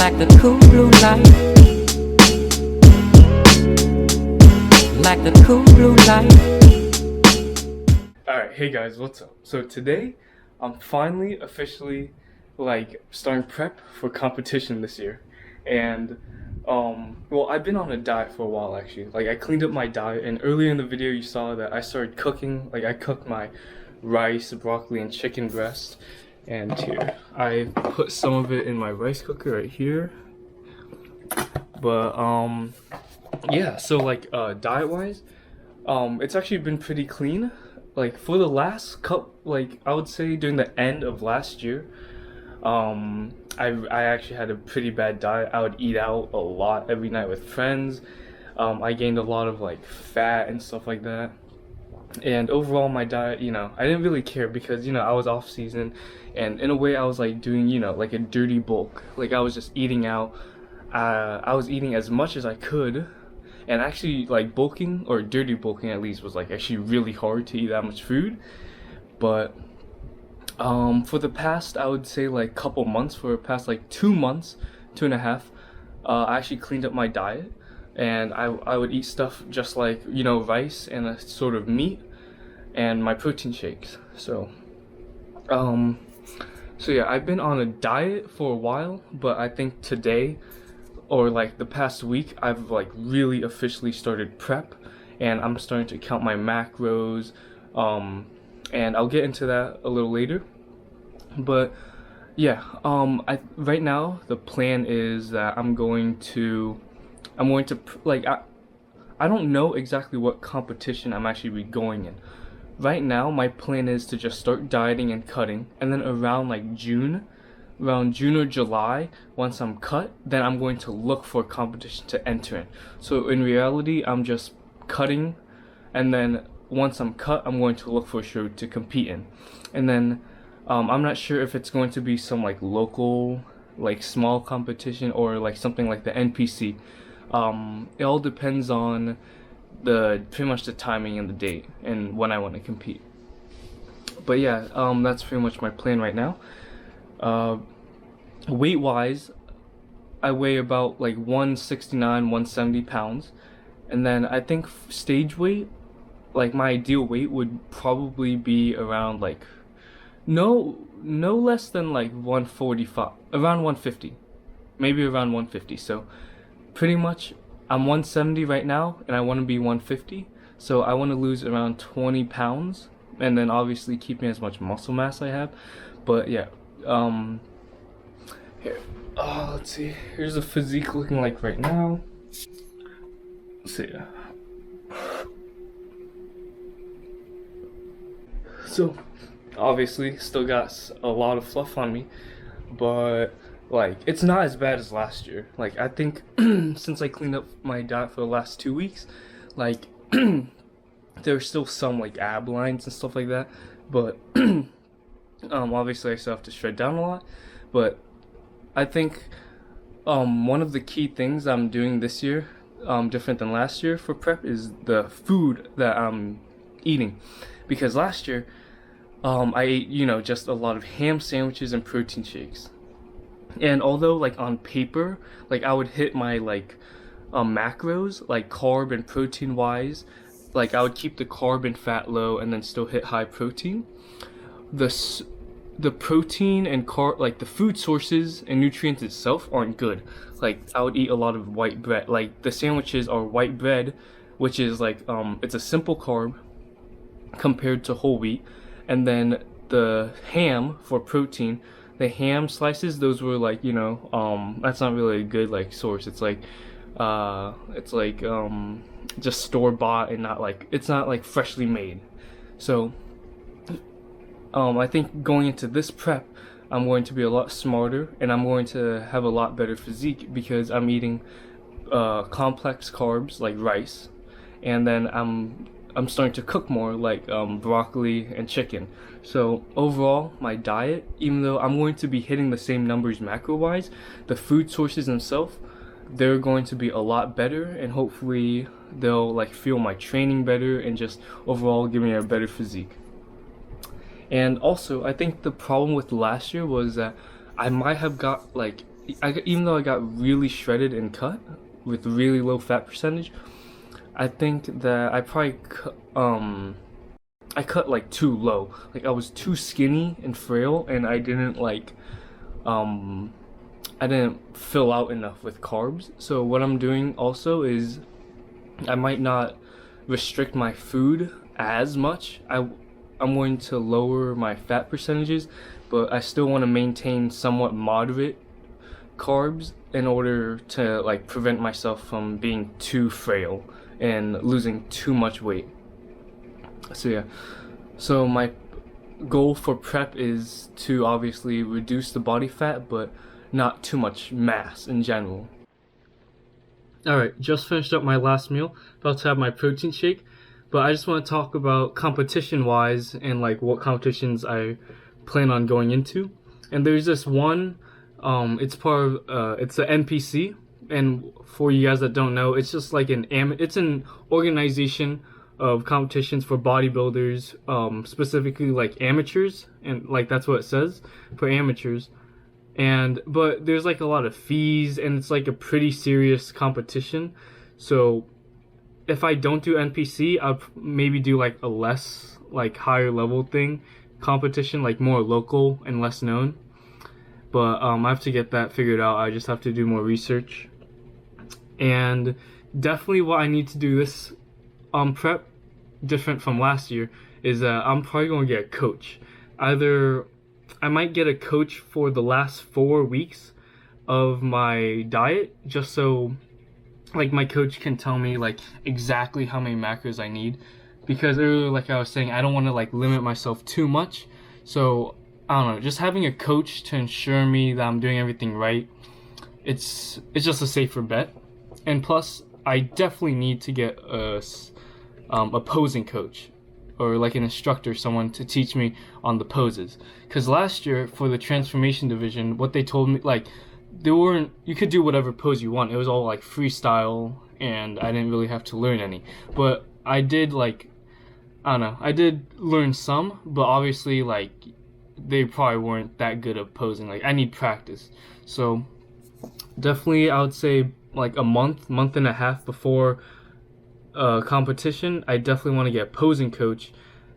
like the cool blue light, like the cool blue light. Alright, hey guys, what's up? So today, I'm finally officially starting prep for competition this year. And well, I've been on a diet for a while actually. I cleaned up my diet, and earlier in the video you saw that I started cooking. I cooked my rice, broccoli, and chicken breast. And here, I put some of it in my rice cooker right here. But yeah, so diet wise, it's actually been pretty clean. For the last I would say during the end of last year, I actually had a pretty bad diet. I would eat out a lot every night with friends. I gained a lot of fat and stuff like that. And overall my diet, I didn't really care because, I was off season, and in a way I was doing, a dirty bulk. I was just eating out. I was eating as much as I could. And actually, bulking, or dirty bulking at least, was actually really hard to eat that much food. But for the past, I would say couple months, for the past 2 months, 2.5, I actually cleaned up my diet, and I would eat stuff just rice and a sort of meat, and my protein shakes. So yeah, I've been on a diet for a while, but I think today, or the past week, I've really officially started prep, and I'm starting to count my macros, and I'll get into that a little later. But yeah, right now the plan is that I'm going to I don't know exactly what competition I'm actually be going in. Right now my plan is to just start dieting and cutting, and then around June or July, once I'm cut, then I'm going to look for a competition to enter in. So in reality, I'm just cutting, and then once I'm cut, I'm going to look for a show to compete in. And then I'm not sure if it's going to be some local, small competition, or something like the NPC. It all depends on pretty much the timing and the date and when I want to compete. But yeah, that's pretty much my plan right now. Weight wise, I weigh about 169, 170 pounds, and then I think stage weight, my ideal weight would probably be around no less than 145, around 150, maybe around 150. So pretty much I'm 170 right now, and I want to be 150, so I want to lose around 20 pounds, and then obviously keeping as much muscle mass I have. But yeah, here, let's see, here's the physique looking like right now. Let's see. So obviously still got a lot of fluff on me, but it's not as bad as last year. I think since I cleaned up my diet for the last 2 weeks, there's still some ab lines and stuff like that, but obviously I still have to shred down a lot. But I think one of the key things I'm doing this year, different than last year for prep, is the food that I'm eating. Because last year I ate just a lot of ham sandwiches and protein shakes, and although on paper I would hit my macros, carb and protein wise, I would keep the carb and fat low and then still hit high protein. The protein and carb, the food sources and nutrients itself aren't good. I would eat a lot of white bread. The sandwiches are white bread, which is it's a simple carb compared to whole wheat. And then the ham for protein, the ham slices, those were that's not really a good source. It's just store bought, and not it's not freshly made. So I think going into this prep, I'm going to be a lot smarter, and I'm going to have a lot better physique because I'm eating complex carbs like rice, and then I'm starting to cook more broccoli and chicken. So overall, my diet, even though I'm going to be hitting the same numbers macro wise, the food sources themselves, they're going to be a lot better, and hopefully they'll feel my training better and just overall give me a better physique. And also, I think the problem with last year was that I might have got even though I got really shredded and cut with really low fat percentage, I think that I cut like too low. Like I was too skinny and frail, and um I didn't fill out enough with carbs. So what I'm doing also is I might not restrict my food as much. I'm going to lower my fat percentages, but I still want to maintain somewhat moderate carbs in order to like prevent myself from being too frail and losing too much weight. So yeah. So my goal for prep is to obviously reduce the body fat, but not too much mass in general. Alright, just finished up my last meal. About to have my protein shake. But I just want to talk about competition wise and like what competitions I plan on going into. And there's this one, it's part of, it's the NPC. And for you guys that don't know, it's just like it's an organization of competitions for bodybuilders, specifically like amateurs, and like that's what it says for amateurs. But there's like a lot of fees, and it's like a pretty serious competition. So if I don't do NPC, I'll maybe do like a less like higher level thing competition, like more local and less known. But I have to get that figured out. I just have to do more research. And definitely what I need to do this prep different from last year is I'm probably going to get a coach. Either I might get a coach for the last 4 weeks of my diet, just so like my coach can tell me like exactly how many macros I need, because earlier, like I was saying, I don't want to like limit myself too much. So I don't know, just having a coach to ensure me that I'm doing everything right, it's just a safer bet. And plus I definitely need to get a posing coach, or like an instructor, someone to teach me on the poses. Because last year for the transformation division, what they told me, like you could do whatever pose you want. It was all like freestyle, and I didn't really have to learn any. But I did I did learn some, but obviously like they probably weren't that good at posing. Like I need practice. So definitely I would say like a month and a half before competition, I definitely want to get a posing coach,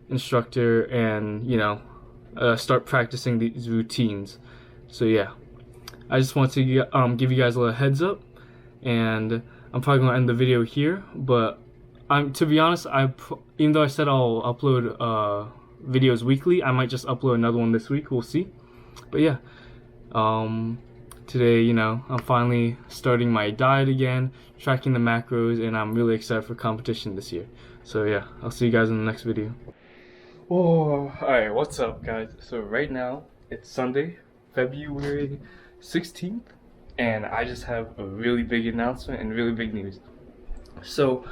instructor, and start practicing these routines. So yeah, I just want to give you guys a little heads up, and I'm probably gonna end the video here. But to be honest, even though I said I'll upload videos weekly, I might just upload another one this week. We'll see. But yeah, today, I'm finally starting my diet again, tracking the macros, and I'm really excited for competition this year. So yeah, I'll see you guys in the next video. Oh, alright, what's up guys? So right now, it's Sunday, February 16th, and I just have a really big announcement and really big news. So,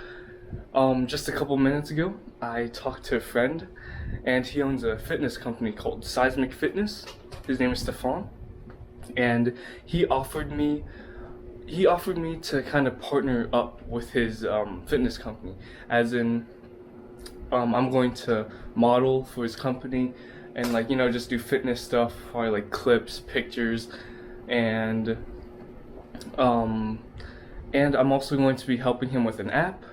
just a couple minutes ago, I talked to a friend, and he owns a fitness company called Seismic Fitness. His name is Stefan. And he offered me to kind of partner up with his fitness company, as in I'm going to model for his company and like just do fitness stuff, probably like clips, pictures, and I'm also going to be helping him with an app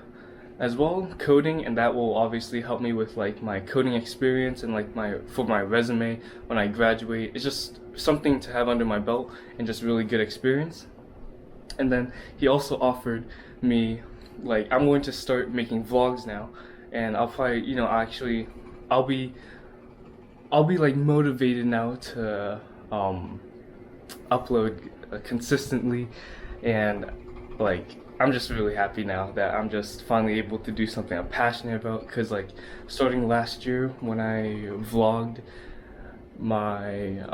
as well, coding, and that will obviously help me with like my coding experience and like for my resume when I graduate. It's just something to have under my belt and just really good experience. And then he also offered me, like, I'm going to start making vlogs now, and I'll probably I'll be like motivated now to upload consistently, and like I'm just really happy now that I'm just finally able to do something I'm passionate about. Because like starting last year when I vlogged my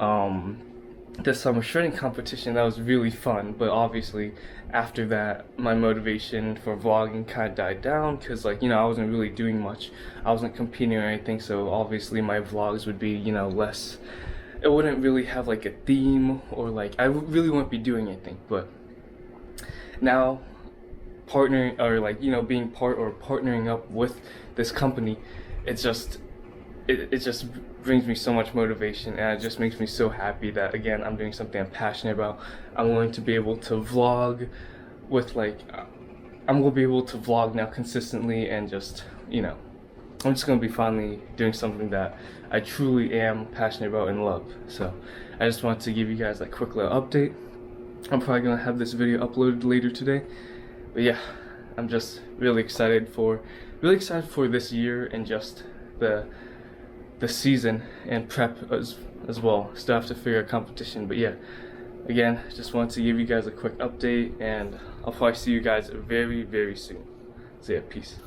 the summer shredding competition, that was really fun, but obviously after that my motivation for vlogging kind of died down, because like I wasn't really doing much. I wasn't competing or anything, so obviously my vlogs would be less, it wouldn't really have like a theme, or like I really wouldn't be doing anything. But now partnering, or like being partnering up with this company, it's just it just brings me so much motivation, and it just makes me so happy that again I'm doing something I'm passionate about. I'm going to be able to vlog with I'm going to be able to vlog now consistently, and just, you know, I'm just going to be finally doing something that I truly am passionate about and love. So I just wanted to give you guys a quick little update. I'm probably going to have this video uploaded later today, but yeah, I'm just really excited for this year, and just the season and prep as well. Still have to figure out competition, but yeah, again, just wanted to give you guys a quick update, and I'll probably see you guys very, very soon. So yeah, peace.